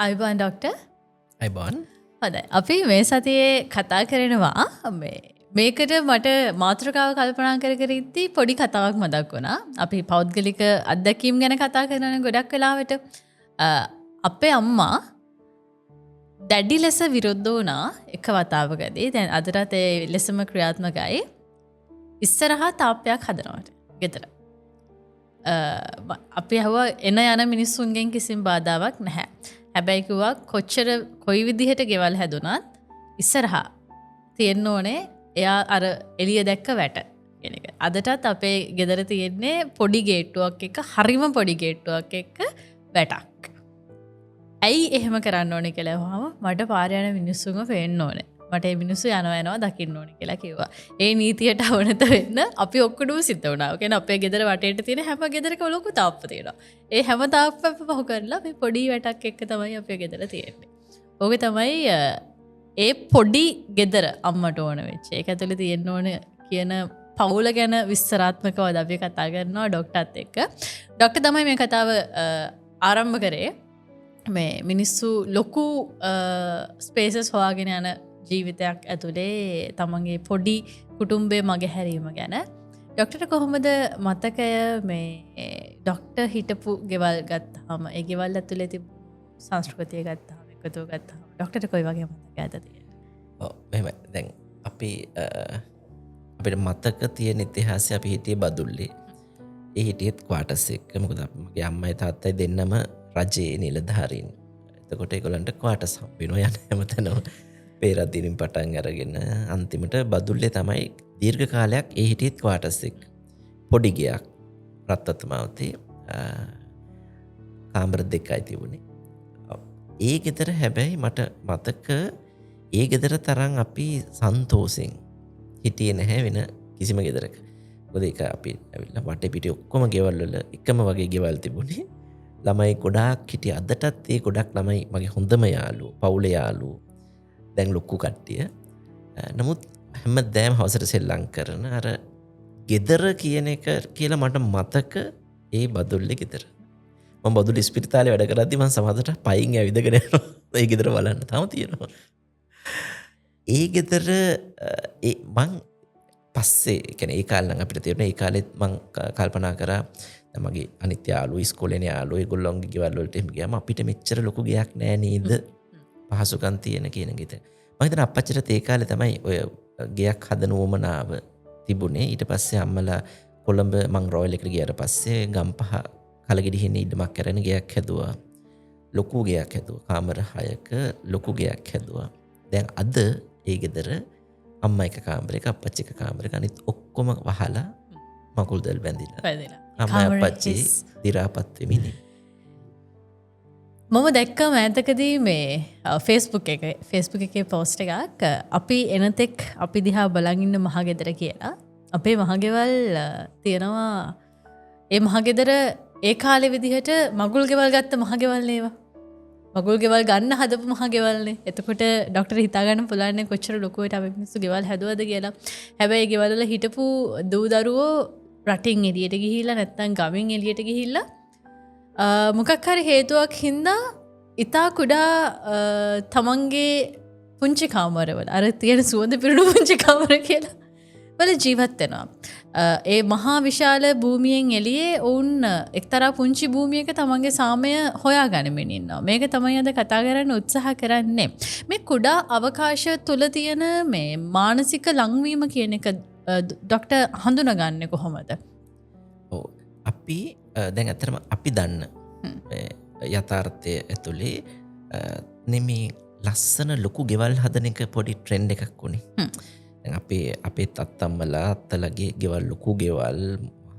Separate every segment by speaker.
Speaker 1: අයිබෝන් ඩොක්ටර්.
Speaker 2: අයිබෝන්.
Speaker 1: හොඳයි. අපි මේ සතියේ කතා කරනවා මේකට මට මාතෘකාව කල්පනා කර ඉද්දී පොඩි කතාවක් මතක් වුණා. අපි පෞද්ගලික අත්දැකීම් ගැන කතා කරන ගොඩක් වෙලාවට අපේ අම්මා දැඩි ලෙස විරුද්ධ වුණා එක වතාවකදී. දැන් අදටත් ඒ ලෙසම ක්‍රියාත්මකයි. ඉස්සරහා තාප්පයක් හදනවට ගෙදර. අපි හුවා එන යන මිනිස්සුන්ගෙන් කිසිම බාධාවක් නැහැ. හැබැයි කිව්වා කොච්චර කොයි විදිහට ගෙවල් හැදුනත් ඉස්සරහා තියෙන්න ඕනේ එයා අර එළිය දැක්ක වැට කියන එක. අදටත් අපේ ගෙදර තියෙන්නේ පොඩි ගේට්ටුවක් එක හරිම පොඩි ගේට්ටුවක් එක්ක වැටක්. ඇයි එහෙම කරන්න ඕනේ කියලා අහුවම මට පාර යන මිනිස්සුන්ව පේන්න ඕනේ. මට මේ මිනිස්සු යනවා දකින්න ඕනේ කියලා කිව්වා. ඒ නීතියට අවනත වෙන්න අපි ඔක්කොම සිද්ධ වුණා. ඒ කියන්නේ අපේ ගෙදර වටේට තියෙන හැම ගෙදරක ලොකු තාප්ප තියෙනවා. ඒ හැම තාප්පම පහු කරලා මේ පොඩි වැටක් එක්ක තමයි අපේ ගෙදර තියෙන්නේ. ඕක තමයි ඒ පොඩි ගෙදර අම්මට ඕන වෙච්ච. ඒක ඇතුලේ තියෙන්න ඕන කියන පවුල ගැන විස්තරාත්මකව අපි කතා කරනවා ඩොක්ටර්ත් එක්ක. ඩොක්ටර් තමයි මේ කතාව ආරම්භ කරේ. මේ මිනිස්සු ලොකු ස්පේසස් හොයාගෙන යන ජීවිතයක් ඇතුලේ තමන්ගේ පොඩි කුටුම්බේ මගේ හැරීම ගැන. ඩොක්ටර්ට කොහොමද මතකය මේ ඩොක්ටර් හිටපු ගෙවල් ගත්තාම ඒ ගෙවල් ඇතුලේ තිබු සංස්කෘතිය ගත්තාම එකතුව ගත්තාම ඩොක්ටර්ට කොයි වගේ මතකයක්ද තියෙන්නේ?
Speaker 2: ඔව් එහෙමයි. දැන් අපි අපිට මතක තියෙන ඉතිහාසය අපි හිටියේ බදුල්ලේ. ඒ හිටියෙත් ක්වාටර්ස් එක්ක. මොකද මගේ අම්මයි තාත්තයි දෙන්නම රජයේ නිලධාරීන්. එතකොට ඒගොල්ලන්ට ක්වාටර්ස් හම්බ වෙනවා යන හැමතැනම. පේරදිනින් පටන් අරගෙන අන්තිමට බදුල්ලේ තමයි දීර්ඝ කාලයක් ඒ හිටියෙත් ක්වාටර්ස් එක්ක. පොඩි ගයක් රත්තරමාවතේ කාමර දෙකයි තිබුණේ. ඒ ගෙදර හැබැයි මට මතක ඒ ගෙදර තරම් අපි සන්තෝෂෙන් හිටියේ නැහැ වෙන කිසිම ගෙදරක. මොකද ඒක අපි ඇවිල්ලා වටේ පිටේ ඔක්කොම ගෙවල් වල එකම වගේ ගෙවල් තිබුණේ. ළමයි ගොඩාක් හිටියේ. අදටත් ඒ ගොඩක් ළමයි මගේ හොඳම යාළුවෝ, පවුලේ යාළුවෝ. දැන් ලොකු කට්ටිය. නමුත් හැමදාම හවසට සෙල්ලම් කරන අර ගෙදර කියන එක කියලා මට මතක ඒ බදුල්ලේ ගෙදර. මම බදුල්ලේ ස්පිරිතාලේ වැඩ කරද්දි මම සමහරට පයින් ඇවිදගෙන යනවා. ඒ ගෙදර බලන්න තාම තියෙනවා. ඒ ගෙදර මං පස්සේ කියන්නේ ඒ කාලේ නම් අපිට තේරුණා. ඒ කාලෙත් මං කල්පනා කරා මගේ අනිත් යාළුවෝ ඉස්කෝලේ යාළුවෝ ඒගොල්ලෝගේ ගෙවල් වලට එහෙම ගියාම අපිට මෙච්චර ලොකු ගයක් නෑ නේද? පහසුකම් තියෙන කියන ගෙත. මම හිතන අපච්චිට ඒ කාලේ තමයි ඔය ගයක් හදන උවමනාව තිබුණේ. ඊට පස්සේ අම්මලා කොළඹ මං රොයල් එකට ගියාට පස්සේ ගම්පහ කලගෙඩිහිනේ ඉඩමක් කරගෙන ගයක් හැදුවා. ලොකු ගයක් හැදුවා. කාමර 6ක ලොකු ගයක් හැදුවා. දැන් අද ඒ ගෙදර අම්මා එක කාමරයක අපච්චි එක කාමරයක අනිත් ඔක්කොම වහලා මකුල් දැල් බැඳිලා. අම්මා අපච්චි දි รา පත් වෙමින්.
Speaker 1: මම දැක්ක මෑතකදී මේ ෆේස්බුක් එකේ පෝස්ට් එකක් අපි එනතෙක් අපි දිහා බලන් ඉන්න මහගෙදර කියලා. අපේ මහගෙවල් තියෙනවා. ඒ මහගෙදර ඒ කාලේ විදිහට මගුල් ගෙවල් ගත්ත මහගෙවල් නේවා. මගුල් ගෙවල් ගන්න හදපු මහගෙවල්නේ. එතකොට ඩොක්ටර් හිතා ගන්න පුළුවන් කොච්චර ලොකුවට අපි මිනිස්සු ගෙවල් හැදුවද කියලා. හැබැයි ගෙවල් වල හිටපු දූ දරුවෝ රටින් එළියට ගිහිල්ලා නැත්තම් ගමින් එළියට ගිහිල්ලා මොකක් හරි හේතුවක් හින්දා ඉතා කුඩා තමන්ගේ පුංචි කාමරවල අර තියෙන සුවඳ පිරුණු පුංචි කාමර කියලා වල ජීවත් වෙනවා. ඒ මහා විශාල භූමියෙන් එළියේ ඔවුන් එක්තරා පුංචි භූමියක තමන්ගේ සාමය හොයා ගනිමින් ඉන්නවා. මේක තමයි අද කතා කරන්න උත්සාහ කරන්නේ. මේ කුඩා අවකාශ තුල තියෙන මේ මානසික ලංවීම කියන එක ඩොක්ටර් හඳුනගන්නේ කොහොමද?
Speaker 2: ඔව් අපි දැන් ඇත්තටම අපි දන්න යථාර්ථය ඇතුලේ නෙමේ ලස්සන ලොකු ගෙවල් හදන එක පොඩි ට්‍රෙන්ඩ් එකක් වුණේ. දැන් අපේ අත්තම්මලා අත්තලගේ ගෙවල් ලොකු ගෙවල්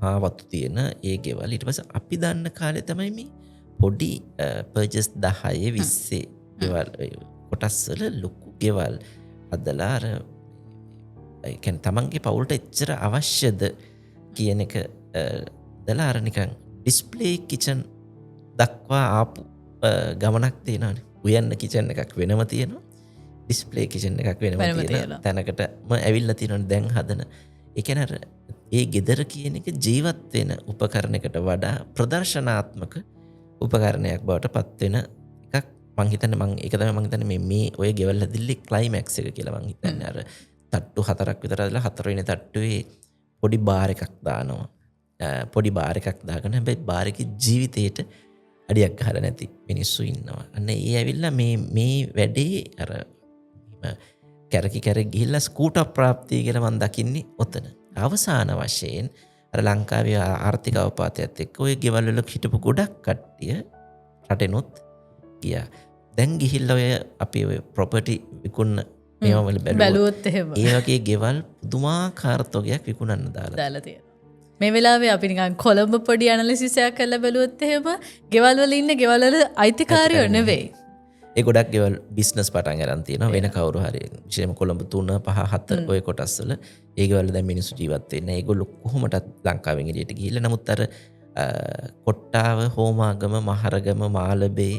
Speaker 2: මහා වතු තියෙන ඒ ගෙවල් ඊට පස්සේ අපි දන්න කාලේ තමයි මේ පොඩි පර්චස් 10 20 ගෙවල් කොටස් වල ලොකු ගෙවල් හදලා අර ඒ කියන්නේ තමන්ගේ පවුලට එච්චර අවශ්‍යද කියන එක දලා අර නිකන් ඩිස්ප්ලේ කිචන් දක්වා ආපු ගමනක් තියෙනවානේ. උයන්න කිචන් එකක් වෙනම තියෙනවා. ඩිස්ප්ලේ කිචන් එකක් වෙනම තියෙන තැනකටම ඇවිල්ලා තියෙනවා දැන් හදන. ඒ කියන්නේ අර ඒ ගෙදර කියන එක ජීවත් වෙන උපකරණයකට වඩා ප්‍රදර්ශනාත්මක උපකරණයක් බවට පත් වෙන එකක් මං හිතන්නේ මං ඒක තමයි මං හිතන්නේ මේ ඔය ගෙවල් හැදිල්ලේ ක්ලයිමැක්ස් එක කියලා මං හිතන්නේ. අර තට්ටු 4ක් විතර අදලා 4 වෙනි තට්ටුවේ පොඩි බාර් එකක් දානවා. පොඩි බාර් එකක් දාගෙන හැබැයි බාර් එකේ ජීවිතේට අඩියක් ගහලා නැති මිනිස්සු ඉන්නවා. අන්න ඒ ඇවිල්ලා මේ වැඩේ අර කැරකි ගිහිල්ලා ස්කූටර් ප්‍රාප්තිය කියලා මම දකින්නේ ඔතන. අවසාන වශයෙන් අර ලංකාවේ ආර්ථික අවපාතයත් එක්ක ඔය ගෙවල් වල හිටපු ගොඩක් කට්ටිය රටෙනුත් ගියා. දැන් ගිහිල්ලා ඔය අපි ඔය ප්‍රොපර්ටි විකුණන මේවා වල
Speaker 1: බැලුවොත් එහෙම
Speaker 2: ඒ වගේ ගෙවල් පුදුමාකාර තොගයක් විකුණන්න දාලා
Speaker 1: තියෙනවා. මේ වෙලාවේ අපි නිකන් කොළඹ පොඩි ඇනලිසිස් එකක් කරලා බැලුවොත් එහෙම ගෙවල් වල ඉන්න ගෙවල් වල අයිතිකාරයෝ නෙවෙයි.
Speaker 2: ඒ ගොඩක් ගෙවල් බිස්නස් පටන් අරන් තියෙනවා වෙන කවුරු හරි. විශේෂයෙන්ම කොළඹ 3 5 7 ඔය කොටස් වල ඒ ගෙවල් දැන් මිනිස්සු ජීවත් වෙන්නේ. ඒගොල්ලෝ කොහොමදත් ලංකාවෙන් එළියට ගිහිල්ලා නමුත් අර කොට්ටාව හෝමාගම මහරගම මාළඹේ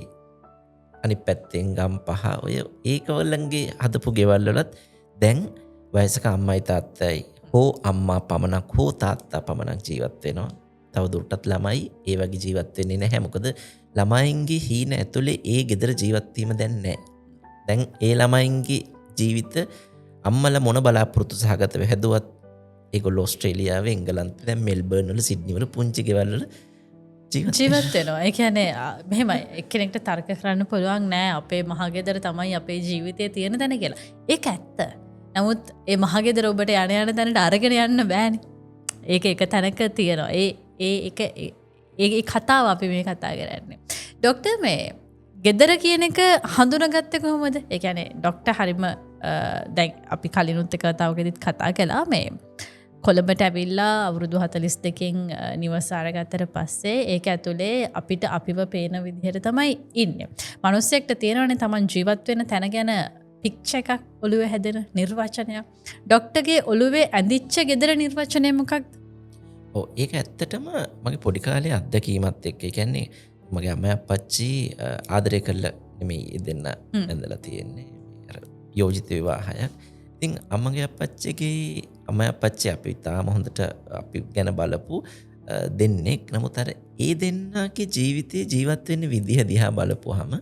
Speaker 2: අනිත් පැත්තෙන් ගම්පහ ඔය ඒකවලන්ගේ හදපු ගෙවල් වලත් දැන් වයසක අම්මයි තාත්තයි හෝ අම්මා පමණක් හෝ තාත්තා පමණක් ජීවත් වෙනවා. තව දුරටත් ළමයි ඒ වගේ ජීවත් වෙන්නේ නැහැ. මොකද ළමයින්ගේ හීන ඇතුලේ ඒ ගෙදර ජීවත් වීම දැන් නැහැ. දැන් ඒ ළමයින්ගේ ජීවිත අම්මලා මොන බලාපොරොත්තු සහගතව හැදුවත් ඒගොල්ලෝ ඕස්ට්‍රේලියාවේ එංගලන්තේ දැන් මෙල්බර්න් වල සිඩ්නි වල පුංචි ගෙවල් වල
Speaker 1: ජීවත් වෙනවා. ඒ කියන්නේ මෙහෙමයි එක්කෙනෙක්ට තර්ක කරන්න පුළුවන් නෑ අපේ මහගෙදර තමයි අපේ ජීවිතයේ තියෙන තැන කියලා. ඒක ඇත්ත. නමුත් ඒ මහගෙදර ඔබට යන තැනට අරගෙන යන්න බෑනේ. ඒක එක තැනක තියෙනවා. ඒ කතාව අපි මේ කතා කරන්නේ. ඩොක්ටර් මේ ගෙදර කියන එක හඳුනාගත්තේ කොහොමද? ඒ කියන්නේ ඩොක්ටර් හරිම දැන් අපි කලිනුත් එක කතාවකදීත් කතා කළා මේ කොළඹට ඇවිල්ලා අවුරුදු 42කින් නිවස අරගත්තට පස්සේ ඒක ඇතුලේ අපිට අපිව පේන විදිහට තමයි ඉන්නේ. මිනිස්සෙක්ට තියෙනවනේ Taman ජීවත් වෙන තැන ගැන පික්චර් එකක් ඔළුවේ හැදෙන නිර්වචනයක්. ඩොක්ටර්ගේ ඔළුවේ ඇඳිච්ච ගෙදර නිර්වචනය මොකක්ද?
Speaker 2: ඒක ඇත්තටම මගේ පොඩි කාලේ අත්දැකීමත් එක්ක. ඒ කියන්නේ මගේ අම්මා අප්පච්චි ආදරය කරලා නෙමෙයි දෙන්න ඇඳලා තියෙන්නේ. අර යෝජිත විවාහයක්. ඉතින් අම්මගේ අප්පච්චි අපි තාම හොඳට අපි ගැන බලපු දෙන්නෙක්. නමුත් අර ඒ දෙන්නාගේ ජීවිතේ ජීවත් වෙන්න විදිහ දිහා බලපුවාම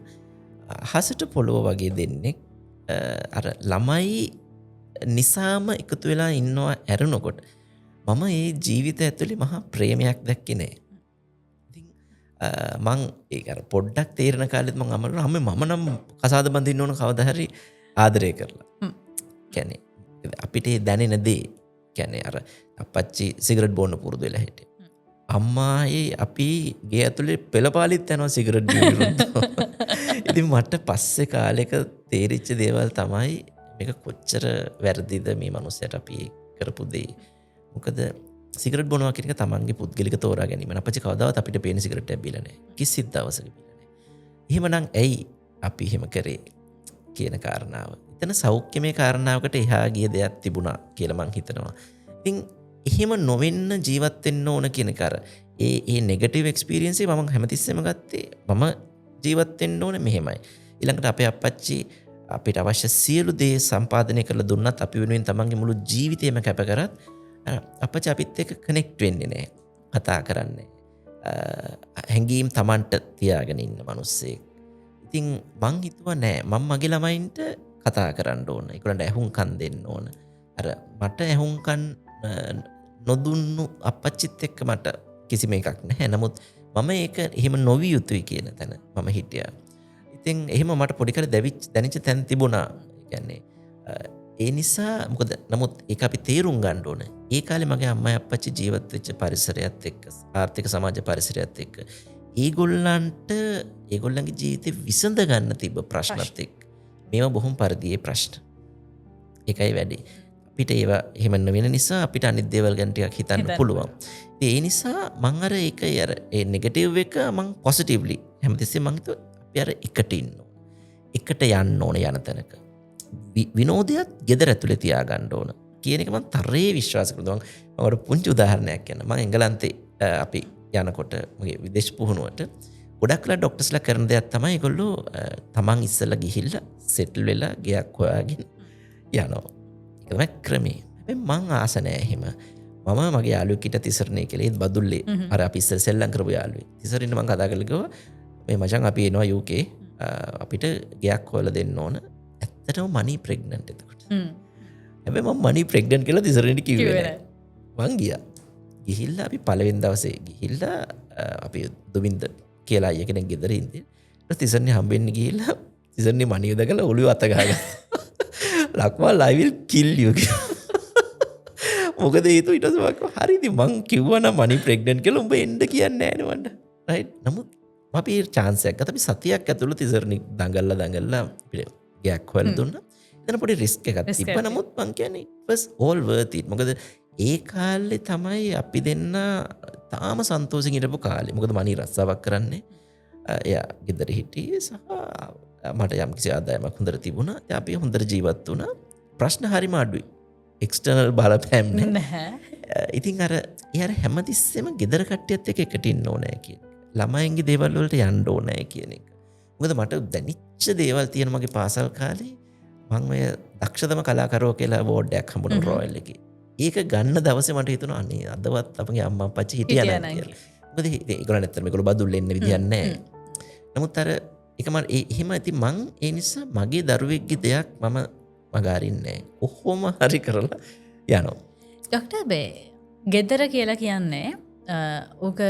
Speaker 2: හසට පොළොව වගේ දෙන්නෙක් අර ළමයි නිසාම එකතු වෙලා ඉන්නවා ඇරුණකොට මම ඒ ජීවිතය ඇතුලේ මහා ප්‍රේමයක් දැක්කේ නෑ. ඉතින් මං ඒක අර පොඩ්ඩක් තේරෙන කාලෙත් මං අමරන අම්මේ මම නම් කසාද බඳින්න ඕන කවදා හරි ආදරය කරලා. කියන්නේ අපිට දැනෙන දේ කියන්නේ අර අප්පච්චි සිගරට් බොන්න පුරුදු වෙලා හිටියේ. අම්මායි අපි ගේ ඇතුලේ පෙළපාලිත් යනවා සිගරට් බීලා. ඉතින් මට පස්සේ කාලෙක තේරිච්ච දේවල් තමයි මේක කොච්චර වැරදිද මේ මනුස්සයට අපි කරපු දේ. මොකද සිගරට් බොනවා කියන එක තමන්ගේ පුද්ගලික තෝරා ගැනීම. අපච්චි කවදාවත් අපිට පේන සිගරට් එකක් බීලා නැහැ. කිසිත් දවසක බීලා නැහැ. එහෙමනම් ඇයි අපි එහෙම කරේ කියන කාරණාව. එතන සෞඛ්‍යමය කාරණාවකට එහා ගිය දෙයක් තිබුණා කියලා මං හිතනවා. ඉතින් එහෙම නොවෙන්න ජීවත් වෙන්න ඕන කියන එක අර ඒ නෙගටිව් එක්ස්පීරියන්ස් එක මම හැමතිස්සෙම ගත්තේ මම ජීවත් වෙන්න ඕනේ මෙහෙමයි. ඊළඟට අපේ අප්පච්චි අපිට අවශ්‍ය සියලු දේ සම්පාදනය කරලා දුන්නත් අපි වෙනුවෙන් තමන්ගේ මුළු ජීවිතේම කැප කරත් අප්පච්චි අපිත් එක්ක කනෙක්ට් වෙන්නේ නැහැ. කතා කරන්නේ. හැංගීම් තමන්ට තියාගෙන ඉන්න මිනිස්සෙක්. ඉතින් මං හිතුවා නෑ මම මගේ ළමයින්ට කතා කරන්න ඕන. ඒගොල්ලන්ට ඇහුම්කන් දෙන්න ඕන. අර මට ඇහුම්කන් නොදුන්නු අප්පච්චිත් එක්ක මට කිසිම එකක් නැහැ. නමුත් මම ඒක එහෙම නොවිය යුතුයි කියන තැන මම හිටියා. ඉතින් එහෙම මට පොඩි කාලේ දැනෙච්ච තැන තිබුණා. ඒ කියන්නේ ඒ නිසා මොකද නමුත් ඒක අපි තේරුම් ගන්න ඕන. ඒ කාලේ මගේ අම්මයි අප්පච්චි ජීවත් වෙච්ච පරිසරයත් එක්ක ආර්ථික සමාජ පරිසරයත් එක්ක ඒගොල්ලන්ගේ ජීවිතේ විසඳ ගන්න තිබ්බ ප්‍රශ්නත් එක්ක මේවා බොහොම පරිදියේ ප්‍රශ්න. ඒකයි වැඩි. අපිට ඒවා එහෙම වෙන නිසා අපිට අනිත් දේවල් ගැන ටිකක් හිතන්න පුළුවන්. ඒ නිසා මම අර ඒක අර ඒ නෙගටිව් එක මම පොසිටිව්ලි හැමතිස්සෙම මම හිතුවා අපි අර එකට ඉන්න ඕන. එකට යන්න ඕන යන තැනක. විනෝදයක් ගෙදර ඇතුලේ තියාගන්න ඕන කියන එක මම තරේ විශ්වාස කරනවා. මම ඔයාලට පුංචි උදාහරණයක් කියන්න. මම එංගලන්තේ අපි යනකොට මගේ විදේශ පුහුණුවට ගොඩක්ලා ඩොක්ටර්ස්ලා කරන දෙයක් තමයි ඒගොල්ලෝ තමන් ඉස්සෙල්ලා ගිහිල්ලා සෙටල් වෙලා ගයක් හොයාගෙන යනවා. ඒක තමයි ක්‍රමේ. හැබැයි මං ආස නැහැ එහෙම. මම මගේ යාළුවෙක් හිටියා තිසරණේ කියලා. ඒත් බදුල්ලේ අර අපි ඉස්සෙල් සෙල්ලම් කරපු යාළුවෙක්. තිසරණේ මං කතා කරලා කිව්වා මේ මචං අපි එනවා UK අපිට ගයක් හොයලා දෙන්න ඕන. ඇත්තටම මනී ප්‍රෙග්නන්ට් එතකොට. හැබැයි මම මනී ප්‍රෙග්නන්ට් කියලා තිසරණට කිව්වේ නැහැ. මං ගියා. ගිහිල්ලා අපි පළවෙනි දවසේ ගිහිල්ලා අපි දුමින්ද කියලා අයියා කෙනෙක් ගෙදර ඉඳි. ඊට තිසරණේ හම්බෙන්න ගිහිල්ලා තිසරණේ මනිය දකලා ඔළුව අත ගහගත්තා. Lakmal I will kill you. මොකද හේතුව ඊට පස්සේ මම හරි ඉතින් මං කිව්වා නම් මනී ප්‍රෙග්නන්ට් කියලා උඹ එන්න කියන්නේ නැහැ නේ මන්ට. රයිට්. නමුත් අපි chance එකක් ගත්තා. අපි සතියක් ඇතුළත තිසරණේ දඟල්ලා අපිට ගයක් හොයලා දුන්නා. එතන පොඩි රිස්ක් එකක් තිබ්බා. නමුත් මං කියන්නේ it was all worth it. මොකද ඒ කාලේ තමයි අපි දෙන්න තාම සන්තෝෂෙන් හිටපු කාලේ. මොකද මනී රස්සාවක් කරන්නේ. එයා ගෙදර හිටියේ සහ මට යම් කිසි ආදායමක් හොඳට තිබුණා. ඉතින් අපි හොඳට ජීවත් වුණා. ප්‍රශ්න හරිම අඩුයි. එක්ස්ටර්නල් බලපෑම් නැහැ. ඉතින් අර හැමතිස්සෙම ගෙදර කට්ටියත් එක්ක එකට ඉන්න ඕනේ කියන එක. ළමයින්ගේ දේවල් වලට යන්න ඕනේ කියන එක. මොකද මට දැනිච්ච දේවල් තියෙන මගේ පාසල් කාලේ මම ඔය දක්ෂතම කලාකරුවෝ කියලා අවෝඩ් එකක් හම්බුණා රොයල් එකේ. ඒක ගන්න දවසේ මට හිතුණා අනේ අදවත් අපගේ අම්මා අප්පච්චි හිටියා නෑ කියලා. මොකද ඒගොල්ලෝ නැත්තම් මේගොල්ලෝ බදුල් එන්න විදියක් නෑ. නමුත් අර ඒක මම එහෙම ඉතින් මං ඒ නිසා මගේ දරුවෙක්ගේ දෙයක් මම මගාරින්නේ නෑ. කොහොම හරි කරලා යනවා.
Speaker 1: ඩොක්ටර් බේ ගෙදර කියලා කියන්නේ ඕක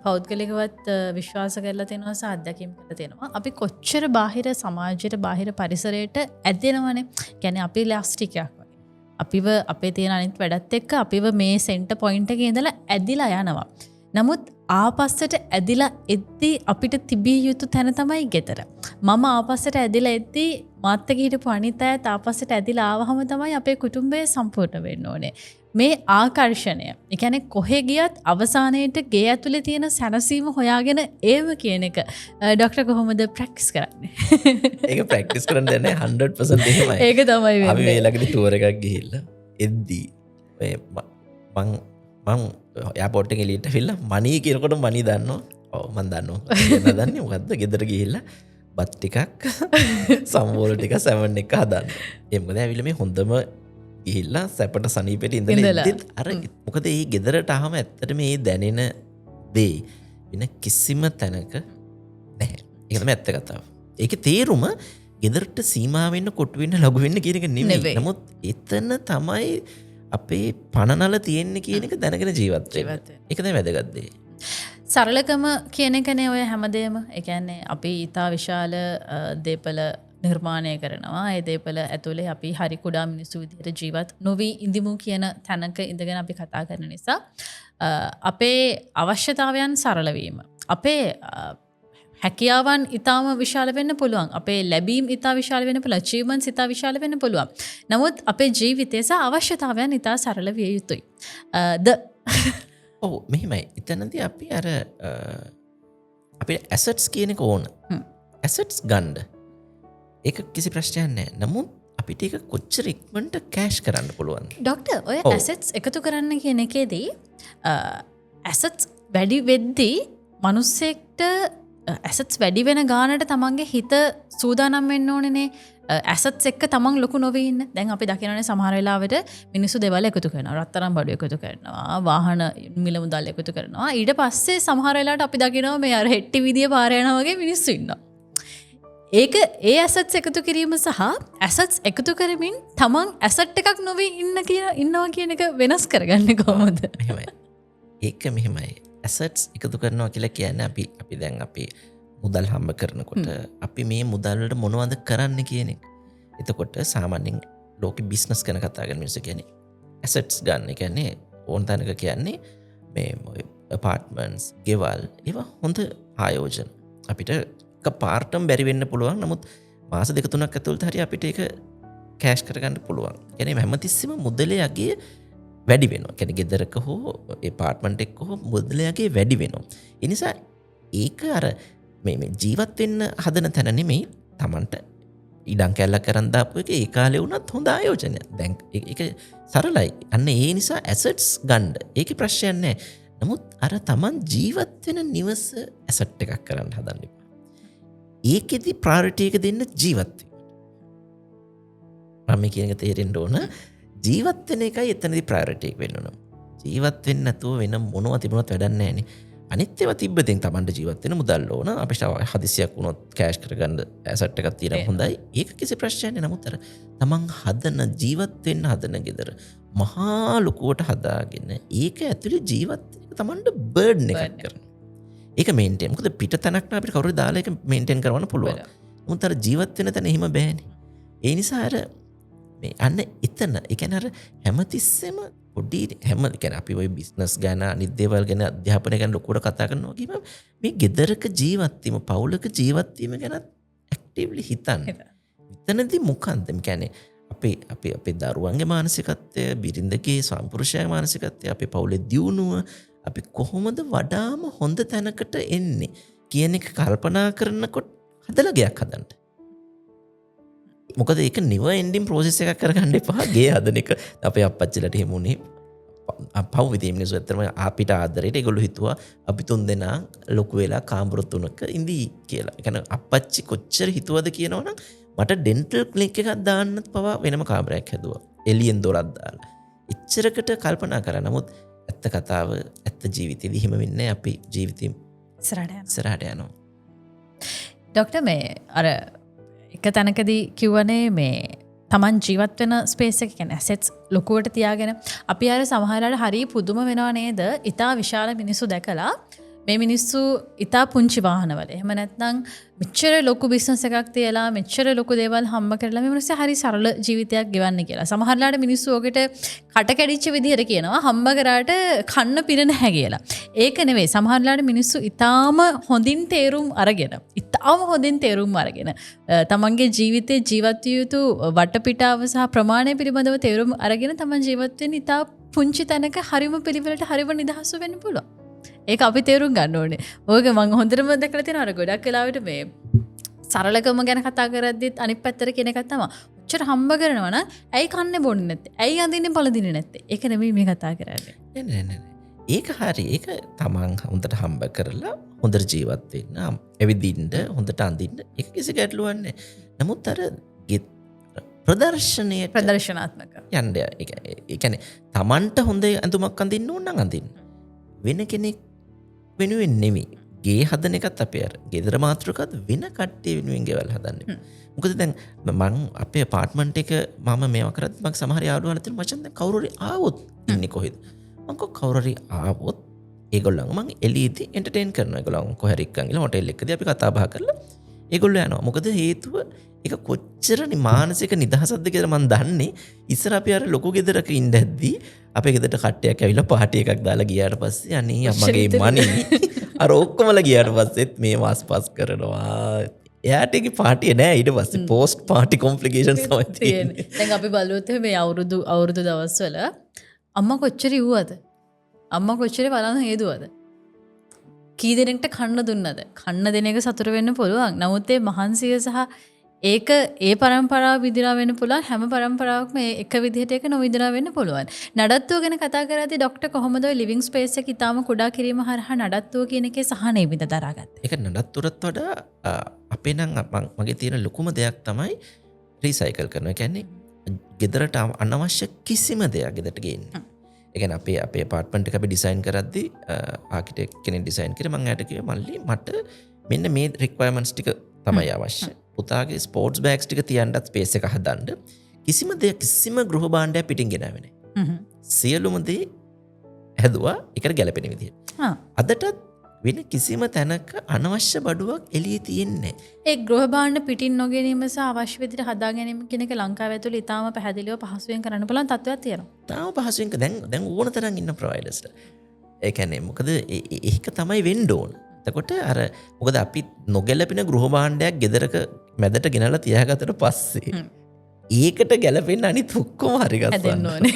Speaker 1: පෞද්ගලිකවත් විශ්වාස කරලා තියෙනවා සහ අත්දැකීම් කරලා තියෙනවා. අපි කොච්චර බාහිර සමාජයට බාහිර පරිසරයට ඇදෙනවනේ. කියන්නේ අපි ප්ලාස්ටික් එකක් වගේ. අපිව අපේ තියෙන අනිත් වැඩත් එක්ක අපිව මේ සෙන්ටර් පොයින්ට් එකේ ඉඳලා ඇදිලා යනවා. නමුත් ආපස්සට ඇදිලා එද්දී අපිට තිබිය යුතු තැන තමයි ගෙදර. මම ආපස්සට ඇදිලා එද්දී මාත් එක්ක හිටපු අනිත් අයත් ආපස්සට ඇදිලා ආවහම තමයි අපේ කුටුම්බය සම්පූර්ණ වෙන්න ඕනේ. මේ ආකර්ෂණය. ඒ කියන්නේ කොහෙ ගියත් අවසානයේට ගේ ඇතුලේ තියෙන සැනසීම හොයාගෙන ඒව කියන එක ડોක්ටර් කොහොමද ප්‍රැක්ටිස් කරන්නේ?
Speaker 2: ඒක ප්‍රැක්ටිස් කරන්න දෙන්නේ 100% එහෙමයි.
Speaker 1: ඒක තමයි වෙන්නේ.
Speaker 2: අපි මේ ළඟදී ටුවර් එකක් ගිහිල්ලා එද්දී මං එයාපෝට් එකේ එළියට ඇවිල්ලා මනී කියනකොට මනී දන්නවා. ඔව් මං දන්නවා. එයා දන්නේ මොකද්ද? ගෙදර ගිහිල්ලා බත් ටිකක් සම්බෝල ටික සැමන් එක හදන්න. ඒ මොකද ඇවිල්ලා මේ හොඳම ගිහිල්ලා සැපට සනීපෙට ඉඳලා ඉද්දිත් අර මොකද මේ ගෙදරට ආවම ඇත්තට මේ දැනෙන දේ වෙන කිසිම තැනක නැහැ. ඒක තමයි ඇත්ත කතාව. ඒකේ තේරුම ගෙදරට සීමා වෙන්න කොටු වෙන්න ලඝු වෙන්න කියන එක නෙමෙයි. නමුත් එතන තමයි අපේ පණනල තියෙන්නේ කියන එක දැනගෙන ජීවත් වෙන්න. ඒක තමයි වැදගත් දේ.
Speaker 1: සරලකම කියන එකනේ ඔය හැමදේම. ඒ කියන්නේ අපි ඊටා විශාල දේපල නිර්මාණය කරනවා. ඒ දේපල ඇතුලේ අපි හරි කුඩා මිනිස්සු විදිහට ජීවත් නොවි ඉඳිමු කියන තැනක ඉඳගෙන අපි කතා කරන නිසා අපේ අවශ්‍යතාවයන් සරල වීම. අපේ හැකියාවන් ඉතාම විශාල වෙන්න පුළුවන්. අපේ ලැබීම් ඉතා විශාල වෙන්න පුළුවන්. achievements ඉතා විශාල වෙන්න පුළුවන්. නමුත් අපේ ජීවිතයේ සහ අවශ්‍යතාවයන් ඉතා සරල විය යුතුයි.
Speaker 2: ඔව් මෙහෙමයි. එතනදී අපි අර අපේ assets කියන එක ඕන. assets ගන්න. ඒක කිසි ප්‍රශ්නයක් නැහැ. නමුත් අපිට ඒක කොච්චර ඉක්මනට කෑෂ් කරන්න පුළුවන්ද?
Speaker 1: ડોක්ටර් ඔය assets එකතු කරන්න කියන එකේදී assets වැඩි වෙද්දී මිනිස්සෙක්ට assets වැඩි වෙන ගානට තමන්ගේ හිත සූදානම් වෙන්න ඕනේනේ. assets එක්ක තමන් ලොකු නොවී ඉන්න. දැන් අපි දකිනනේ සමහර වෙලාවට මිනිස්සු දේවල් එකතු කරනවා. රත්තරන් බඩු එකතු කරනවා. වාහන මිල මුදල් එකතු කරනවා. ඊට පස්සේ සමහර වෙලාවට අපි දකිනවා මේ අර හෙට්ටි විදිය පාර යනවා වගේ මිනිස්සු ඉන්නවා. ඒක ඒ assets එකතු කිරීම සහ assets එකතු කරමින් තමන් asset එකක් නොවී ඉන්නවා කියන එක වෙනස් කරගන්නේ කොහොමද?
Speaker 2: මෙහෙමයි. ඒක මෙහෙමයි. assets එකතු කරනවා කියලා කියන්නේ අපි දැන් අපි මුදල් හම්බ කරනකොට අපි මේ මුදල් වලට මොනවද කරන්න කියන එක. එතකොට සාමාන්‍යයෙන් ලෝකෙ බිස්නස් ගැන කතා කරන මිනිස්සු කියන්නේ assets ගන්න. ඒ කියන්නේ ඕන තැනක කියන්නේ මේ apartments, ගෙවල්, ඒවා හොඳ ආයෝජන. අපිට පාර්ටම් බැරි වෙන්න පුළුවන්. නමුත් මාස 2-3ක් ඇතුළත හරි අපිට ඒක කෑෂ් කරගන්න පුළුවන්. කියන්නේ හැමතිස්සෙම මුදලේ යගේ වැඩි වෙනවා. කියන්නේ ගෙදරක හෝ ඇපාර්ට්මන්ට් එකක හෝ මුදලේ යගේ වැඩි වෙනවා. ඒ නිසා ඒක අර මේ ජීවත් වෙන්න හදන තැන නෙමෙයි Tamanට ඉඩම් කැල්ලක් කරන් දාපු එක ඒ කාලේ වුණත් හොඳ ආයෝජනයක්. දැන් ඒක සරලයි. අන්න ඒ නිසා assets ගන්න. ඒකේ ප්‍රශ්නයක් නැහැ. නමුත් අර Taman ජීවත් වෙන නිවස asset එකක් කරන්න හදන්න එපා. ඒකෙදි ප්‍රයොරිටි එක දෙන්න ජීවත් වෙන්න. මම කියන එක තේරෙන්න ඕන. ජීවත් වෙන එකයි එතනදී ප්‍රයොරිටි එක වෙන්න ඕන. ජීවත් වෙන්න නැතුව වෙන මොනවා තිබුණත් වැඩක් නැහැ නේ. අනිත්‍යව තිබ්බතින් තමන්ට ජීවත්වෙන මුදල් ඕන අපිට හදිසියක් වුණොත් කෑෂ් කරගන්න ඇසට් එකක් තියෙන හොඳයි ඒක කිසි ප්‍රශ්නයක් නෑ නමුත් අර තමන් හදන ජීවත් වෙන්න හදන ගෙදර මහා ලොකුවට හදාගෙන ඒක ඇතුලේ ජීවත් වෙන තමන්ට බර්ඩන් එකක් කරනවා ඒක මේන්ටේන් මොකද පිට තැනක් නා අපිට කවුරු දාලා ඒක මේන්ටේන් කරවන්න පුළුවන් නමුත් අර ජීවත් වෙන තැන එහෙම බෑනේ ඒ නිසා අර මේ අන්න එතන ඒ කියන්නේ අර හැමතිස්සෙම පොඩි හැම කියන්නේ අපි ওই බිස්නස් ගැන අනිත් දේවල් ගැන අධ්‍යාපනය ගැන ලොකුවට කතා කරනවා කියම මේ ගෙදරක ජීවත් වීම පවුලක ජීවත් වීම ගැන ඇක්ටිව්ලි හිතන්න. එතනදී මොකන්ද කියන්නේ අපේ දරුවන්ගේ මානසිකත්වය බිරිඳගේ ස්වාමිපුරුෂයාගේ මානසිකත්වය අපේ පවුලේ දියුණුව අපි කොහොමද වඩාම හොඳ තැනකට එන්නේ කියන එක කල්පනා කරනකොට හදලා ගයක් හදන්න. මොකද ඒක නිව එන්ඩින් ප්‍රෝසෙස් එකක් කරගන්න එපා ගේ හදන එක අපේ අප්පච්චිලට එහෙම උනේ පව් විදිහේ මිනිස්සු ඇත්තටම අපිට ආදරේට ඒගොල්ලෝ හිතුවා අපි තුන් දෙනා ලොකු වෙලා කාමර තුනක ඉඳී කියලා. ඒ කියන්නේ අප්පච්චි කොච්චර හිතුවද කියනවනම් මට ඩෙන්ටල් ක්ලිනික් එකක් දාන්නත් පවා වෙනම කාමරයක් හැදුවා. එළියෙන් දොරක් දාලා. එච්චරකට කල්පනා කරා. නමුත් ඇත්ත කතාව ඇත්ත ජීවිතේදී එහෙම වෙන්නේ අපි ජීවිතේ ඉස්සරහට යනවා.
Speaker 1: ඩොක්ටර් මේ අර එක තැනකදී කිව්වනේ මේ තමන් ජීවත් වෙන ස්පේස් එක කියන්නේ ඇසෙට්ස් ලොකුවට තියාගෙන අපි අර සමහරවල්ලාට හරිය පුදුම වෙනවා නේද? ඉතා විශාල මිනිස්සු දැකලා මේ මිනිස්සු ඉතා පුංචි වාහනවල එහෙම නැත්නම් මෙච්චර ලොකු බිස්නස් එකක් තියලා මෙච්චර ලොකු දේවල් හම්බ කරලා මේ මිනිස්සු හරි සරල ජීවිතයක් ගෙවන්නේ කියලා. සමහරවල්ලාට මිනිස්සු ඔකට කට කැඩිච්ච විදිහට කියනවා හම්බ කරාට කන්න පිර නැහැ කියලා. ඒක නෙවෙයි. සමහරවල්ලාට මිනිස්සු ඉතාම හොඳින් තේරුම් අරගෙන තමන්ගේ ජීවිතේ ජීවත් විය යුතු වටපිටාව සහ ප්‍රමාණය පිළිබඳව තේරුම් අරගෙන තමන් ජීවත් වෙන්න ඉතා පුංචි තැනක හරිම පිළිවෙලට හරිම නිදහස්ව වෙන්න පුළුවන්. ඒක අපි තේරුම් ගන්න ඕනේ. ඕක මම හොඳටම දැකලා තියෙනවා අර ගොඩක් වෙලාවට මේ සරලකම ගැන කතා කරද්දිත් අනිත් පැත්තට කියන එකක් තමයි. ඔච්චර හම්බ කරනවා නම් ඇයි කන්නේ බොන්නේ නැත්තේ? ඇයි අඳින්නේ පළඳින්නේ නැත්තේ? ඒක නෙමෙයි මේ කතා කරන්නේ.
Speaker 2: නෑ. ඒක හරි. ඒක තමන් හොඳට හම්බ කරලා හොඳට ජීවත් වෙන්න, එවිදින්න, හොඳට අඳින්න. ඒක කිසි ගැටලුවක් නෑ. නමුත් අර
Speaker 1: ප්‍රදර්ශනාත්මක
Speaker 2: යන්න ඒ කියන්නේ තමන්ට හොඳ ඇඳුමක් අඳින්න ඕන නම් අඳින්න. වෙන කෙනෙක් වෙනුවෙන් නෙමෙයි. ගේ හදන එකත් අපේ අර ගෙදර මාතෘකත් වෙන කට්ටිය වෙනුවෙන් ගෙවල් හදන්නේ. මොකද දැන් මම අපේ අපාර්ට්මන්ට් එක මම මේවා කරද්දි මම සමහර යාළුවන්ට තියෙන මචං දැන් කවුරු හරි ආවොත් ඉන්නේ කොහෙද? මම කවුරු හරි ආවොත් ඒගොල්ලන්ව මම එළියේදී එන්ටර්ටේන් කරනවා. ඒගොල්ලන් කොහේ හරි එක්කන් ගිහලා හොටෙල් එකකදී අපි කතා බහ කරලා ඒගොල්ලෝ යනවා. මොකද හේතුව ඒක කොච්චර මානසික නිදහසක්ද කියලා මම දන්නේ. ඉස්සර අපි අර ලොකු ගෙදරක ඉඳද්දී අපේ ගෙදරට කට්ටියක් ඇවිල්ලා පාටි එකක් දාලා ගියාට පස්සේ අනේ අම්මගේ මනි අර ඔක්කොමලා ගියාට පස්සෙත් මේ මාස්පස් කරනවා. එයාට ඒකේ පාටිය නෑ ඊට පස්සේ පෝස්ට් පාටි කොම්ප්ලිකේෂන්ස් තමයි තියෙන්නේ.
Speaker 1: දැන් අපි බලුවොත් මේ අවුරුදු දවස්වල අම්මා කොච්චර ඉව්වද? අම්මා කොච්චර බලන්න හේදුවද? කී දෙනෙක්ට කන්න දුන්නද? කන්න දෙන එක සතුට වෙන්න පුළුවන්. නමුත් ඒ මහන්සිය සහ ඒක ඒ පරම්පරාව විදිනා වෙන්න පුළුවන්. හැම පරම්පරාවක්ම එක විදිහට ඒක නොවිදිනා වෙන්න පුළුවන්. නඩත්තුව ගැන කතා කරද්දී ડોක්ටර් කොහොමද ඔය ලිවිං ස්පේස් එක ඊටාම කුඩා කිරීම හරහා නඩත්තුව කියන එකේ සහනෙ විඳ දරාගත්තේ?
Speaker 2: ඒක නඩත්තුරත් වඩා අපේ නම් මගේ තියෙන ලොකුම දෙයක් තමයි රීසයිකල් කරනවා. කියන්නේ ගෙදරට අනවශ්‍ය කිසිම දෙයක් ගෙදරට ගේන්නේ. ඒ කියන්නේ අපේ අපාර්ට්මන්ට් එක අපි ඩිසයින් කරද්දී ආකිටෙක්ට් කෙනෙක් ඩිසයින් කරේ මම එයාට කිව්වා මල්ලි මට මෙන්න මේ රික්වයර්මන්ට්ස් ටික තමයි අවශ්‍ය. පුතාගේ ස්පෝර්ට්ස් බෑග්ස් ටික තියන්නත් ස්පේස් එක හදන්න. කිසිම ගෘහ භාණ්ඩයක් පිටින් ගෙනාවේ නැහැ. සියලුම දේ හැදුවා ඒකට ගැලපෙන විදිහට. අදටත් වෙන කිසිම තැනක අනවශ්‍ය බඩුවක් එළියේ තියෙන්නේ නැහැ.
Speaker 1: ඒ ගෘහ භාණ්ඩ පිටින් නොගැනීම සහ අවශ්‍ය විදිහට හදා ගැනීම කියන එක ලංකාව ඇතුළේ ඉතාම පැහැදිලිව පහසුවෙන් කරන්න පුළුවන් තත්ත්වයක් තියෙනවා.
Speaker 2: තාම පහසුවෙන් දැන් ඕන තරම් ඉන්න ප්‍රොවයිඩර්ස්ලා. ඒ කියන්නේ මොකද ඒක තමයි වෙන්න ඕන. එතකොට අර මොකද අපි නොගැලපෙන ගෘහ භාණ්ඩයක් ගෙදරක මැදට ගෙනලා තියාගත්තට පස්සේ ඒකට ගැලපෙන්න අනිත් ඔක්කොම හරි ගන්න ඕනේ.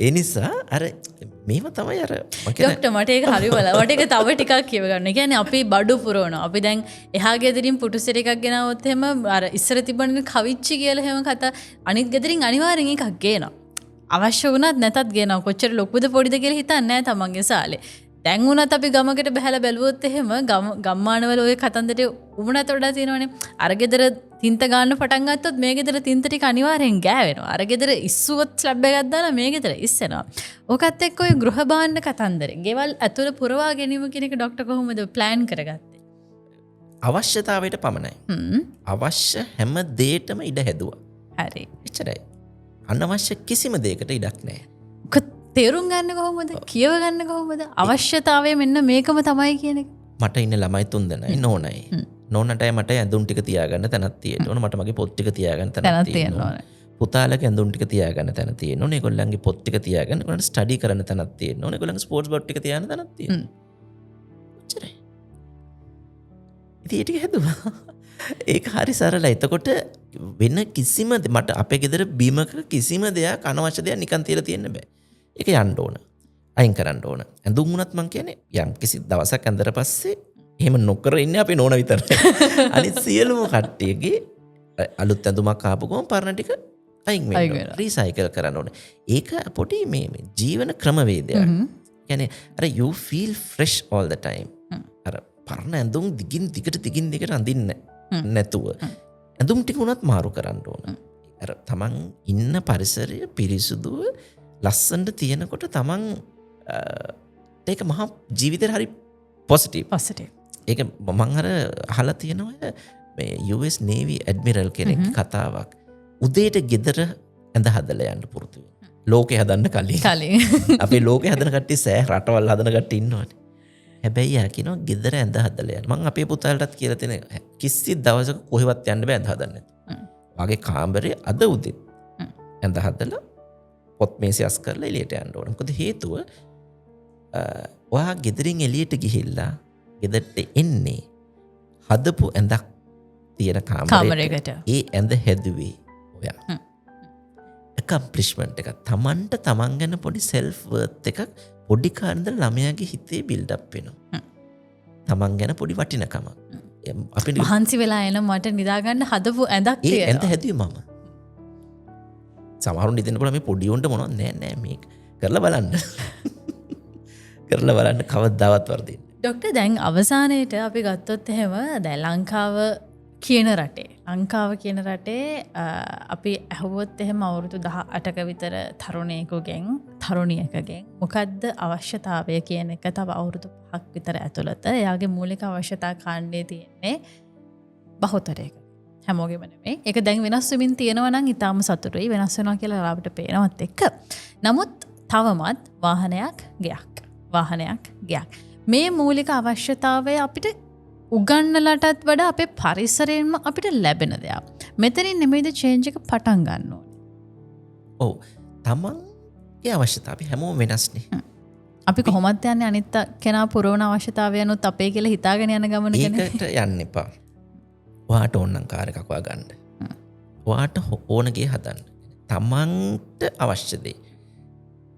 Speaker 2: ඒ නිසා අර මේව තමයි අර
Speaker 1: ડોක්ටර් මට ඒක හරි බලන්න. මට ඒක තව ටිකක් කියව ගන්න. ඒ කියන්නේ අපි බඩු පුරවනවා. අපි දැන් එහා ගෙදරින් පුටුසෙට එකක් ගෙනාවොත් එහෙම අර ඉස්සර තිබුණේ කවිච්චි කියලා එහෙම කතා අනිත් ගෙදරින් අනිවාර්යෙන් එකක් ගේනවා. අවශ්‍ය වුණත් නැතත් ගේනවා. කොච්චර ලොකුද පොඩිද කියලා හිතන්නේ නැහැ තමන්ගේ සාලේ. දැන් වුණත් අපි ගමකට බහැලා බැලුවොත් එහෙම ගම්මානවල ඔය කතන්දරේ උමුණට වඩා තියෙනවනේ. අර ගෙදර තින්ත ගන්න පටන් ගත්තොත් මේ ගෙදර තින්ත ටික අනිවාර්යෙන් ගෑවෙනවා. අර ගෙදර ඉස්සුවොත් ස්ලැබ් එකක් දාලා මේ ගෙදර ඉස්සෙනවා. ඕකත් එක්ක ඔය ගෘහ භාණ්ඩ කතන්දරේ. ගෙවල් ඇතුළ පුරවා ගැනීම කියන එක ડોක්ටර් කොහොමද ප්ලෑන් කරගත්තේ?
Speaker 2: අවශ්‍යතාවයට පමණයි. අවශ්‍ය හැම දෙයකටම ඉඩ හැදුවා.
Speaker 1: හරි.
Speaker 2: එච්චරයි. අනවශ්‍ය කිසිම දෙයකට ඉඩක් නැහැ.
Speaker 1: ඔක තේරුම් ගන්න කොහොමද? කියව ගන්න කොහොමද? අවශ්‍යතාවය මෙන්න මේකම තමයි කියන එක.
Speaker 2: මට ඉන්න ළමයි 3 දෙනයි නෝනයි. නෝනටයි මට ඇඳුම් ටික තියාගන්න තැනක් තියෙන්න ඕන. මට මගේ පොත් ටික තියාගන්න තැනක් තියෙන්න ඕන. පුතාලගේ ඇඳුම් ටික තියාගන්න තැන තියෙන්න ඕන. ඒගොල්ලන්ගේ පොත් ටික තියාගන්න, ඒගොල්ලන්ට ස්ටඩි කරන්න තැනක් තියෙන්න ඕන. ඒගොල්ලන්ගේ ස්පෝර්ට්ස් බෝට් ටික තියාගන්න තැනක් තියෙන්න. එච්චරයි. ඉතින් ඒ ටික හැදුවා. ඒක හරි සරලයි. එතකොට වෙන කිසිම මට අපේ ගෙදර බිමක කිසිම දෙයක් අනවශ්‍ය දෙයක් නිකන් තියලා තියෙන්න බෑ. ඒක යන්න ඕන. අයින් කරන්න ඕන. ඇඳුම් වුණත් මං කියන්නේ යම් කිසි දවසක් ඇඳලා පස්සේ එහෙම නොකර ඉන්නේ අපේ නෝන විතරයි. අනිත් සියලුම කට්ටියගේ අලුත් ඇඳුමක් ආපු ගමන් පරණ ටික අයින් වෙනවා. රීසයිකල් කරන්න ඕනේ. ඒක පොඩි මේ ජීවන ක්‍රමවේදයක්. කියන්නේ අර you feel fresh all the time. අර පරණ ඇඳුම් දිගින් දිගට අඳින්න නැතුව ඇඳුම් ටික උනත් මාරු කරන්න ඕන. අර තමන් ඉන්න පරිසරය පිරිසුදුව ලස්සනට තියෙනකොට තමන් ඒක මහා ජීවිතේ හරි පොසිටිව්. ඒක මම අර අහලා තියෙනවා මේ US Navy Admiral කෙනෙක් කතාවක්. උදේට ගෙදර ඇඳ හදලා යන්න පුරුදු වෙනවා. ලෝකේ හදන්න කලින්. අපේ ලෝකේ හදන කට්ටිය සෑ රටවල් හදන කට්ටිය ඉන්නවනේ. හැබැයි යා කියනවා ගෙදර ඇඳ හදලා යන්න. මම අපේ පුතාලටත් කියලා තියෙන කිසි දවසක කොහෙවත් යන්න බෑ ඇඳ හදන්න නැතුව. වාගේ කාමරේ අද උදේ ඇඳ හදලා පොත් මේසෙ අස් කරලා එළියට යන්න ඕන. මොකද හේතුව ඔයා ගෙදරින් එළියට ගිහිල්ලා ගෙදරට එන්නේ හදපු ඇඳක් තියෙන කාමරයකට. ඒ ඇඳ හැදුවේ ඔයා. accomplishment එක තමන්ට තමන් ගැන පොඩි self worth එකක් පොඩි කාන්දර ළමයාගේ හිතේ build up වෙනවා. තමන් ගැන පොඩි වටිනකමක්.
Speaker 1: අපිට මහන්සි වෙලා එන මට නිදා ගන්න හදපු ඇඳක් තියෙනවා.
Speaker 2: ඒ ඇඳ හැදුවේ මම. සමහරුන් හිතන්න පුළුවන් මේ පොඩි උන්ට මොනවද නෑ මේක කරලා බලන්න. කරලා බලන්න කවදාවත් වර්ධින්නේ.
Speaker 1: ඩොක්ටර් දැන් අවසානයේට අපි ගත්තොත් එහෙම දැන් ලංකාව කියන රටේ අපි ඇහුවොත් එහෙම අවුරුදු 18ක විතර තරුණියකගෙන් මොකද්ද අවශ්‍යතාවය කියන එක තව අවුරුදු 5ක් විතර ඇතුළත එයාගේ මූලික අවශ්‍යතා කාණ්ඩයේ තියෙන්නේ බහුතරයක. හැමෝගෙම නෙමෙයි. ඒක දැන් වෙනස් වෙමින් තියෙනවා නම් ඊටාම සතුටුයි. වෙනස් වෙනවා කියලා අපිට පේනවත් එක්ක. නමුත් තවමත් වාහනයක් ගයක්. මේ මූලික අවශ්‍යතාවය අපිට උගන්නලටත් වඩා අපේ පරිසරයෙන්ම අපිට ලැබෙන දෙයක්. මෙතනින් නෙමෙයිද චේන්ජ් එක පටන් ගන්න ඕනේ.
Speaker 2: ඔව්. තමන්ගේ අවශ්‍යතාවය හැමෝම වෙනස්නේ.
Speaker 1: අපි කොහොමද යන්නේ අනිත් කෙනා පුරවන අවශ්‍යතාවයනොත් අපේ කියලා හිතාගෙන යන ගමනකනේ.
Speaker 2: ඒකට යන්න එපා. ඔයාට ඕන නම් කාර් එකක් හොයාගන්න. ඔයාට ඕන ගේ හදන්න. තමන්ට අවශ්‍ය දේ.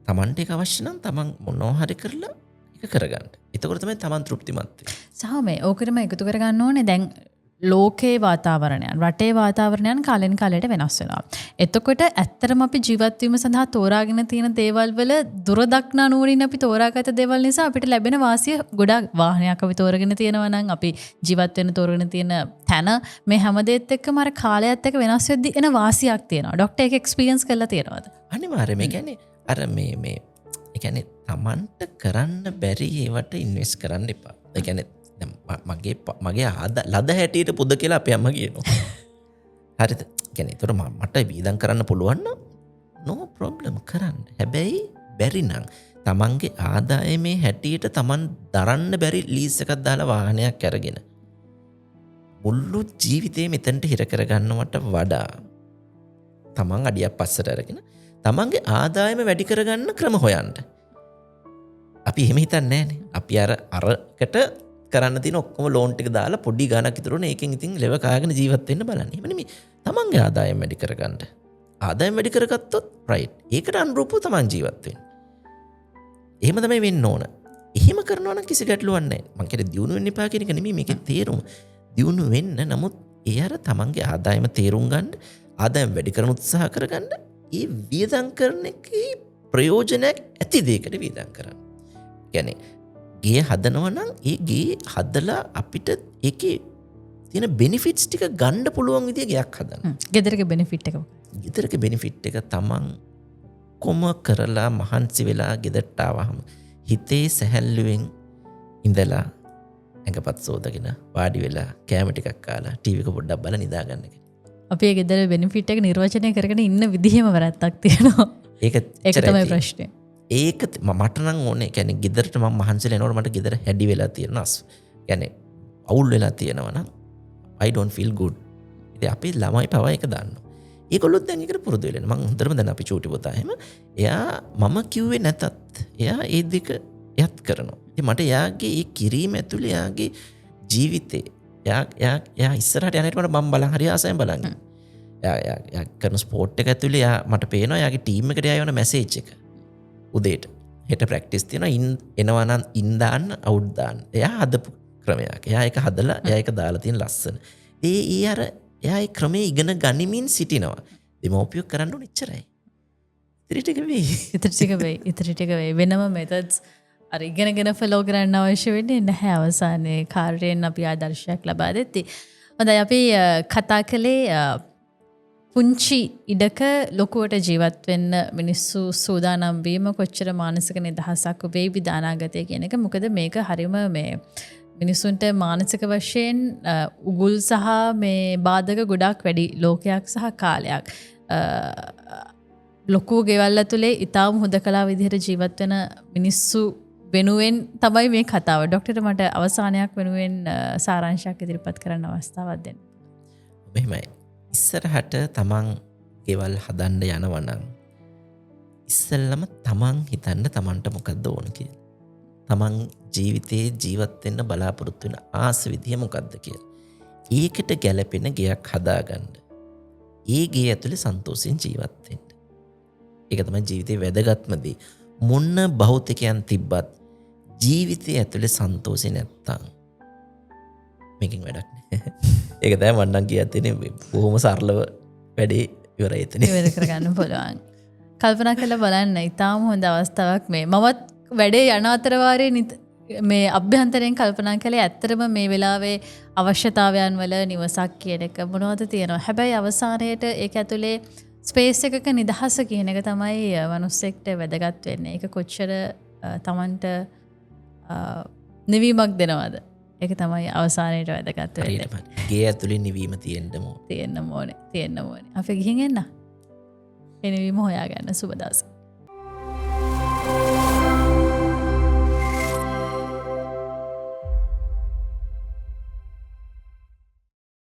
Speaker 2: තමන්ට ඒක අවශ්‍ය නම් තමන් මොනවා හරි කරලා ඒක කරගන්න. එතකොට තමයි තමන් තෘප්තිමත් වෙන්නේ. සහ
Speaker 1: මේ ඕකටම එකතු කරගන්න ඕනේ දැන් ලෝකේ වාතාවරණයන් රටේ වාතාවරණයන් කාලෙන් කාලයට වෙනස් වෙනවා. එතකොට ඇත්තටම අපි ජීවත් වීම සඳහා තෝරාගෙන තියෙන දේවල් වල දුරදක්නා නුවණින් අපි තෝරාගත දේවල් නිසා අපිට ලැබෙන වාසිය ගොඩක් වාහනයක් අපි තෝරගෙන තියෙනවා නම් අපි ජීවත් වෙන තෝරගෙන තියෙන තැන මේ හැම දෙයත් එක්කම අර කාලයත් එක්ක වෙනස් වෙද්දී එන වාසියක් තියෙනවා. ඩොක්ටර් ඒක එක්ස්පීරියන්ස් කරලා තියෙනවද?
Speaker 2: අනිවාර්යයෙන්. ඒ කියන්නේ අර මේ ඒ කියන්නේ තමන්ට කරන්න බැරි ඒවට ඉන්වෙස්ට් කරන්න එපා. ඒ කියන්නේ මගේ ලද හැටියට පුද කියලා අපේ අම්මා කියනවා. හරිද? කියන්නේ ඒතර මට වීදම් කරන්න පුළුවන් නම් no problem කරන්න. හැබැයි බැරි නම් තමන්ගේ ආදායමේ හැටියට තමන් දරන්න බැරි ලීස් එකක් දාලා වාහනයක් අරගෙන මුළු ජීවිතේ මෙතනට හිර කරගන්නවට වඩා තමන් අඩියක් පස්සට අරගෙන තමන්ගේ ආදායම වැඩි කරගන්න ක්‍රම හොයන්න. අපි එහෙම හිතන්නේ නැහනේ. අපි අරකට කරන්න තියෙන ඔක්කොම ලෝන් ටික දාලා පොඩි ගාණක් ඉතුරුනේ ඒකෙන් ඉතින් ලෙව කාගෙන ජීවත් වෙන්න බලන්න. එහෙම නෙමෙයි. තමන්ගේ ආදායම වැඩි කරගන්න. ආදායම වැඩි කරගත්තොත් රයිට්. ඒකට අනුරූපව තමන් ජීවත් වෙන්න. එහෙම තමයි වෙන්න ඕන. එහෙම කරනවා නම් කිසි ගැටලුවක් නැහැ. මං කියන්නේ දියුණු වෙන්න එපා කියන එක නෙමෙයි මේකේ තේරුම. දියුණු වෙන්න නමුත් ඒ අර තමන්ගේ ආදායම තේරුම් ගන්න, ආදායම වැඩි කරන උත්සාහ කරගන්න, ඒ වියදම් කරන එකේ ප්‍රයෝජනයක් ඇති දෙයකට වියදම් කරන්න. කියන්නේ ගේ හදනවා නම් ඒ ගේ හදලා අපිට ඒකේ තියෙන බෙනිෆිට්ස් ටික ගන්න පුළුවන් විදිය ගයක් හදන්න.
Speaker 1: ගෙදරක බෙනිෆිට් එක
Speaker 2: ගෙදරක බෙනිෆිට් එක තමන් කොම කරලා මහන්සි වෙලා ගෙදරට ආවහම හිතේ සැහැල්ලුවෙන් ඉඳලා ඇඟපත් සෝදගෙන වාඩි වෙලා කෑම ටිකක් කාලා ටීවී එක පොඩ්ඩක් බලලා නිදා ගන්න එක.
Speaker 1: අපේ ගෙදර බෙනිෆිට් එක නිර්වචනය කරගෙන ඉන්න විදිහම වැරද්දක් තියෙනවා. ඒක තමයි ප්‍රශ්නේ.
Speaker 2: ඒක මට නම් ඕනේ. කියන්නේ ගෙදරට මම මහන්සිලා එනකොට මට ගෙදර හැඩි වෙලා තියෙනවා. කියන්නේ අවුල් වෙලා තියෙනවා නම් I don't feel good. ඉතින් අපේ ළමයි පවා ඒක දන්නවා. ඒගොල්ලොත් දැන් ඒකට පුරුදු වෙලා. මම හොඳටම දැන් අපි චූටි පුතා එහෙම එයා මම කිව්වේ නැතත් එයා ඒ දෙක යත් කරනවා. ඉතින් මට එයාගේ ඒ කිරීම ඇතුලේ එයාගේ ජීවිතේ එයා ඉස්සරහට යන හැටි මම බලන් හරි ආසයෙන් බලන්. එයා කරන ස්පෝර්ට් එක ඇතුලේ එයා මට පේනවා එයාගේ ටීම් එකට එයා යන මැසේජ් එක. උදේට හෙට ප්‍රැක්ටිස් තියෙනවා එනවා නම් ඉන් දාන්න අවුට් දාන්න. එයා හදපු ක්‍රමයක්. එයා ඒක හදලා එයා ඒක දාලා තියෙන ලස්සන. ඒ අර එයා ඒ ක්‍රමයේ ඉගෙන ගනිමින් සිටිනවා. දෙමෝපියෝ කරන්න ඕන ඉච්චරයි.
Speaker 1: ඉතිරි ටික වෙයි. වෙනම මෙතඩ්ස් අර ඉගෙනගෙන ෆලෝ කරන්න අවශ්‍ය වෙන්නේ නැහැ අවසානයේ කාර්යයෙන් අපි ආදර්ශයක් ලබා දෙති. හොඳයි අපි කතා කළේ පුංචි ඉඩක ලොකුවට ජීවත් වෙන්න මිනිස්සු සූදානම් වීම කොච්චර මානසික නිදහසක් වේවිද අනාගතය කියන එක. මොකද මේක හරිම මේ මිනිසුන්ට මානසික වශයෙන් උගුල් සහ මේ බාධක ගොඩක් වැඩි ලෝකයක් සහ කාලයක්. ලොකු ගෙවල් ඇතුලේ ඉතාම හුදකලා විදිහට ජීවත් වෙන මිනිස්සු වෙනුවෙන් තමයි මේ කතාව. ડોක්ටර් මට අවසානයක් වෙනුවෙන් සාරාංශයක් ඉදිරිපත් කරන්න අවස්ථාවක් දෙන්න.
Speaker 2: මෙහෙමයි. ඉස්සරහට තමන් ගෙවල් හදන්න යනවා නම් ඉස්සෙල්ලම තමන් හිතන්න තමන්ට මොකද්ද ඕන කියලා. තමන් ජීවිතේ ජීවත් වෙන්න බලාපොරොත්තු වෙන ආස විදිය මොකද්ද කියලා. ඒකට ගැළපෙන ගෙයක් හදාගන්න. ඒ ගේ ඇතුලේ සන්තෝෂෙන් ජීවත් වෙන්න. ඒක තමයි ජීවිතේ වැදගත්ම දේ. මොන භෞතිකයන් තිබ්බත් ජීවිතේ ඇතුලේ සන්තෝෂෙ නැත්තම් මේකෙන් වැඩක් නෑ. ඒක තමයි මම නම් කියත්තේ බොහොම සරලව වැඩේ ඉවරයි එතන.
Speaker 1: ඉවර කරගන්න පුළුවන්. කල්පනා කරලා බලන්න ඉතාම හොඳ අවස්ථාවක් මේ. මමත් වැඩේ යන අතර වාරේ මේ අභ්‍යන්තරයෙන් කල්පනා කළේ ඇත්තටම මේ වෙලාවේ අවශ්‍යතාවයන් වල නිවසක් කියන එක මොනවද තියෙනවා. හැබැයි අවසානයේට ඒක ඇතුලේ ස්පේස් එකක නිදහස කියන එක තමයි මනුස්සෙක්ට වැදගත් වෙන්නේ. ඒක කොච්චර Tamanට නිවීමක් දෙනවද? ඒක තමයි අවසානයේට වැදගත් වෙන්නේ.
Speaker 2: ගේ ඇතුලේ නිවීම තියෙන්න ඕනේ.
Speaker 1: අපි ගිහින් එන්න. ඒ නිවීම හොයාගන්න සුබ දවසක්.